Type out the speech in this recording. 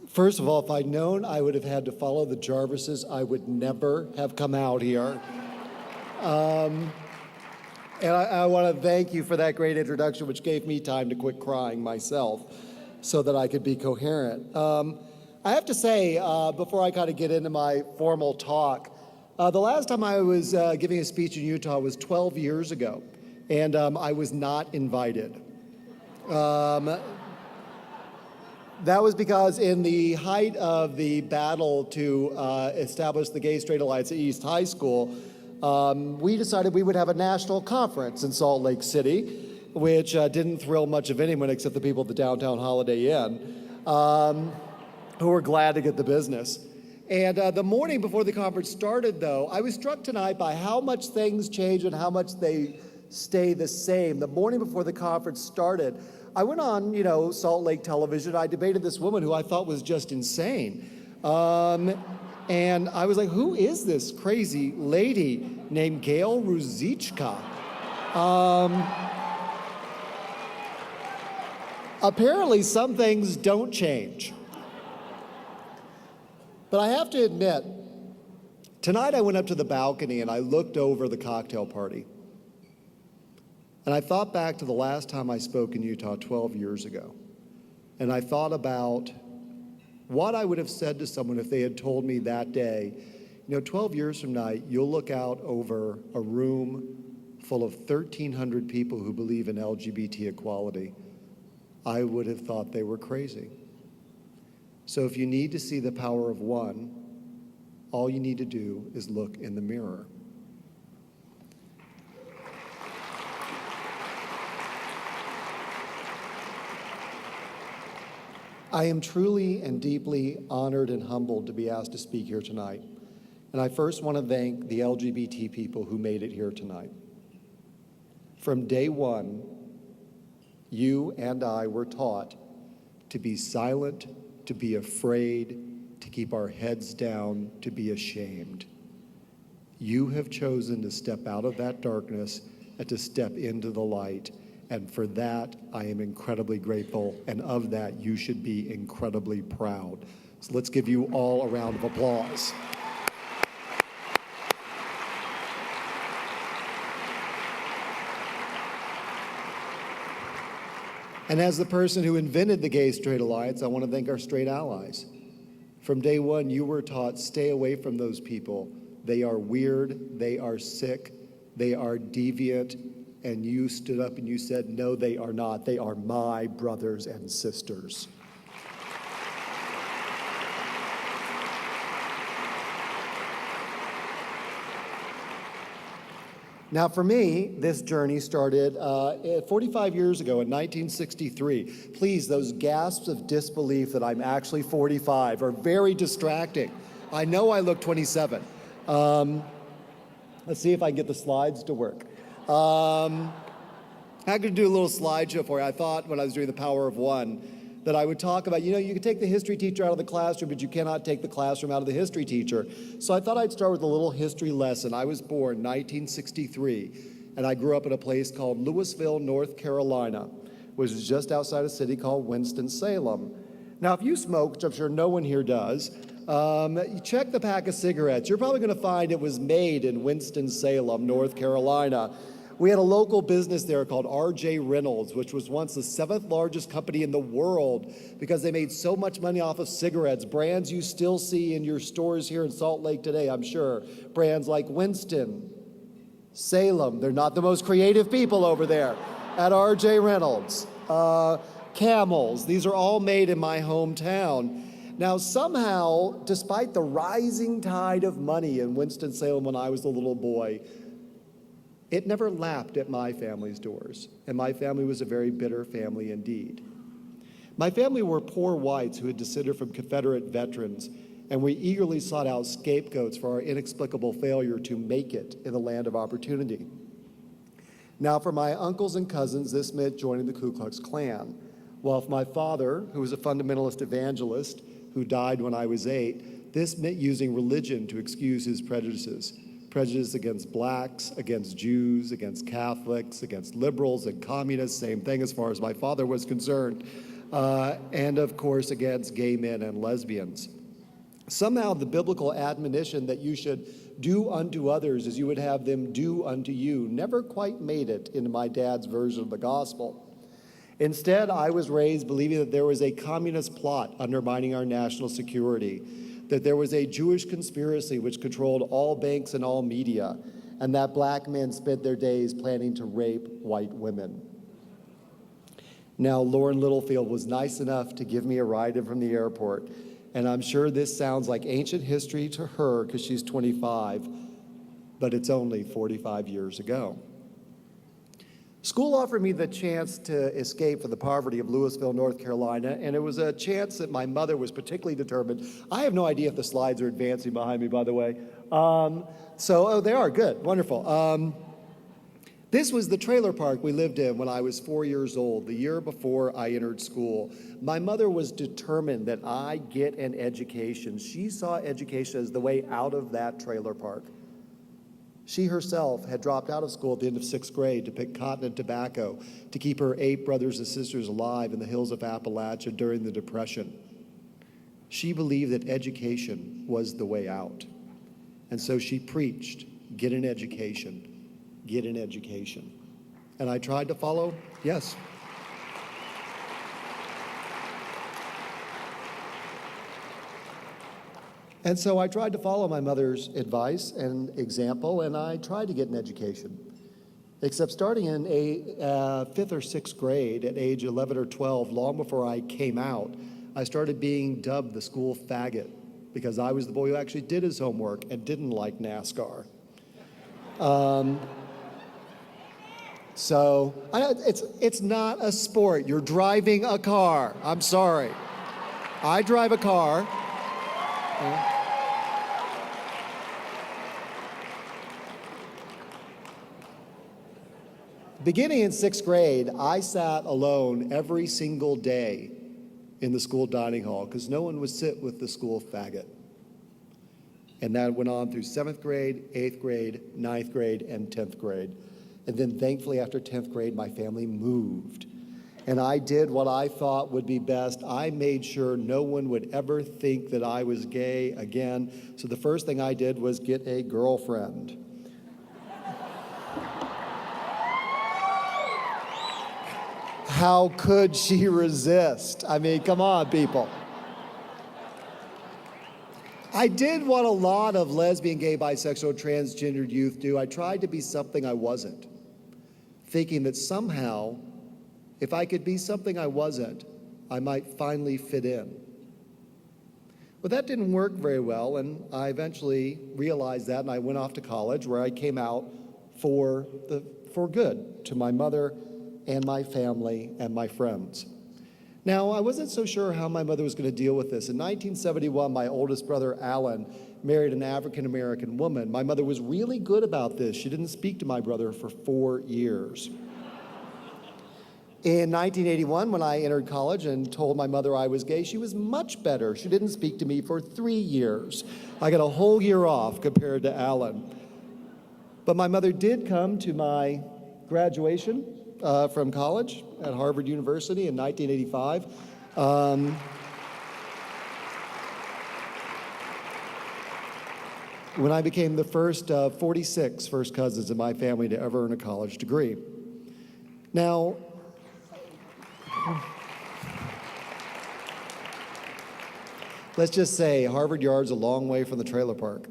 First of all, if I'd known I would have had to follow the Jarvises, I would never have come out here. And I want to thank you for that great introduction, which gave me time to quit crying myself so that I could be coherent. I have to say, before I kind of get into my formal talk, the last time I was giving a speech in Utah was 12 years ago, and I was not invited. That was because in the height of the battle to establish the Gay-Straight Alliance at East High School, we decided we would have a national conference in Salt Lake City, which didn't thrill much of anyone except the people at the downtown Holiday Inn, who were glad to get the business. And the morning before the conference started, though, I was struck tonight by how much things change and how much they stay the same. The morning before the conference started, I went on, Salt Lake television. I debated this woman who I thought was just insane. And I was like, who is this crazy lady named Gail Ruzichka? Apparently, some things don't change. But I have to admit, tonight I went up to the balcony and I looked over the cocktail party. And I thought back to the last time I spoke in Utah 12 years ago. And I thought about what I would have said to someone if they had told me that day, 12 years from now, you'll look out over a room full of 1,300 people who believe in LGBT equality. I would have thought they were crazy. So if you need to see the power of one, all you need to do is look in the mirror. I am truly and deeply honored and humbled to be asked to speak here tonight. And I first want to thank the LGBT people who made it here tonight. From day one, you and I were taught to be silent, to be afraid, to keep our heads down, to be ashamed. You have chosen to step out of that darkness and to step into the light. And for that, I am incredibly grateful. And of that, you should be incredibly proud. So let's give you all a round of applause. And as the person who invented the Gay-Straight Alliance, I want to thank our straight allies. From day one, you were taught, stay away from those people. They are weird, they are sick, they are deviant, and you stood up and you said, no, they are not. They are my brothers and sisters. Now, for me, this journey started 45 years ago in 1963. Please, those gasps of disbelief that I'm actually 45 are very distracting. I know I look 27. Let's see if I can get the slides to work. I could do a little slideshow for you. I thought when I was doing The Power of One that I would talk about, you can take the history teacher out of the classroom, but you cannot take the classroom out of the history teacher. So I thought I'd start with a little history lesson. I was born 1963, and I grew up in a place called Louisville, North Carolina, which is just outside a city called Winston-Salem. Now, if you smoke, which I'm sure no one here does, you check the pack of cigarettes. You're probably going to find it was made in Winston-Salem, North Carolina. We had a local business there called R.J. Reynolds, which was once the 7th largest company in the world because they made so much money off of cigarettes, brands you still see in your stores here in Salt Lake today, I'm sure. Brands like Winston, Salem, they're not the most creative people over there at R.J. Reynolds. Camels, these are all made in my hometown. Now, somehow, despite the rising tide of money in Winston-Salem when I was a little boy, it never lapped at my family's doors, and my family was a very bitter family indeed. My family were poor whites who had descended from Confederate veterans, and we eagerly sought out scapegoats for our inexplicable failure to make it in the land of opportunity. Now, for my uncles and cousins, this meant joining the Ku Klux Klan, while for my father, who was a fundamentalist evangelist who died when I was 8, this meant using religion to excuse his prejudices. Prejudice against blacks, against Jews, against Catholics, against liberals and communists, same thing as far as my father was concerned. and of course against gay men and lesbians. Somehow the biblical admonition that you should do unto others as you would have them do unto you never quite made it into my dad's version of the gospel. Instead, I was raised believing that there was a communist plot undermining our national security, that there was a Jewish conspiracy which controlled all banks and all media, and that black men spent their days planning to rape white women. Now, Lauren Littlefield was nice enough to give me a ride in from the airport, and I'm sure this sounds like ancient history to her because she's 25, but it's only 45 years ago. School offered me the chance to escape from the poverty of Louisville, North Carolina, and it was a chance that my mother was particularly determined. I have no idea if the slides are advancing behind me, by the way. Oh, they are, good, wonderful. This was the trailer park we lived in when I was 4 years old, the year before I entered school. My mother was determined that I get an education. She saw education as the way out of that trailer park. She herself had dropped out of school at the end of 6th grade to pick cotton and tobacco to keep her 8 brothers and sisters alive in the hills of Appalachia during the Depression. She believed that education was the way out. And so she preached, get an education, get an education. And I tried to follow, yes. And so I tried to follow my mother's advice and example, and I tried to get an education. Except starting in 5th or 6th grade, at age 11 or 12, long before I came out, I started being dubbed the school faggot because I was the boy who actually did his homework and didn't like NASCAR. It's not a sport. You're driving a car. I'm sorry. I drive a car. Beginning in 6th grade, I sat alone every single day in the school dining hall because no one would sit with the school faggot. And that went on through 7th grade, 8th grade, 9th grade, and 10th grade. And then thankfully after 10th grade, my family moved. And I did what I thought would be best. I made sure no one would ever think that I was gay again. So the first thing I did was get a girlfriend. How could she resist? I mean, come on, people. I did what a lot of lesbian, gay, bisexual, transgendered youth do. I tried to be something I wasn't, thinking that somehow, if I could be something I wasn't, I might finally fit in. But that didn't work very well, and I eventually realized that, and I went off to college, where I came out for good to my mother and my family and my friends. Now, I wasn't so sure how my mother was going to deal with this. In 1971, my oldest brother, Alan, married an African-American woman. My mother was really good about this. She didn't speak to my brother for 4 years. In 1981, when I entered college and told my mother I was gay, she was much better. She didn't speak to me for 3 years. I got a whole year off compared to Alan. But my mother did come to my graduation from college at Harvard University in 1985. When I became the first of 46 first cousins in my family to ever earn a college degree. Now, let's just say Harvard Yard's a long way from the trailer park.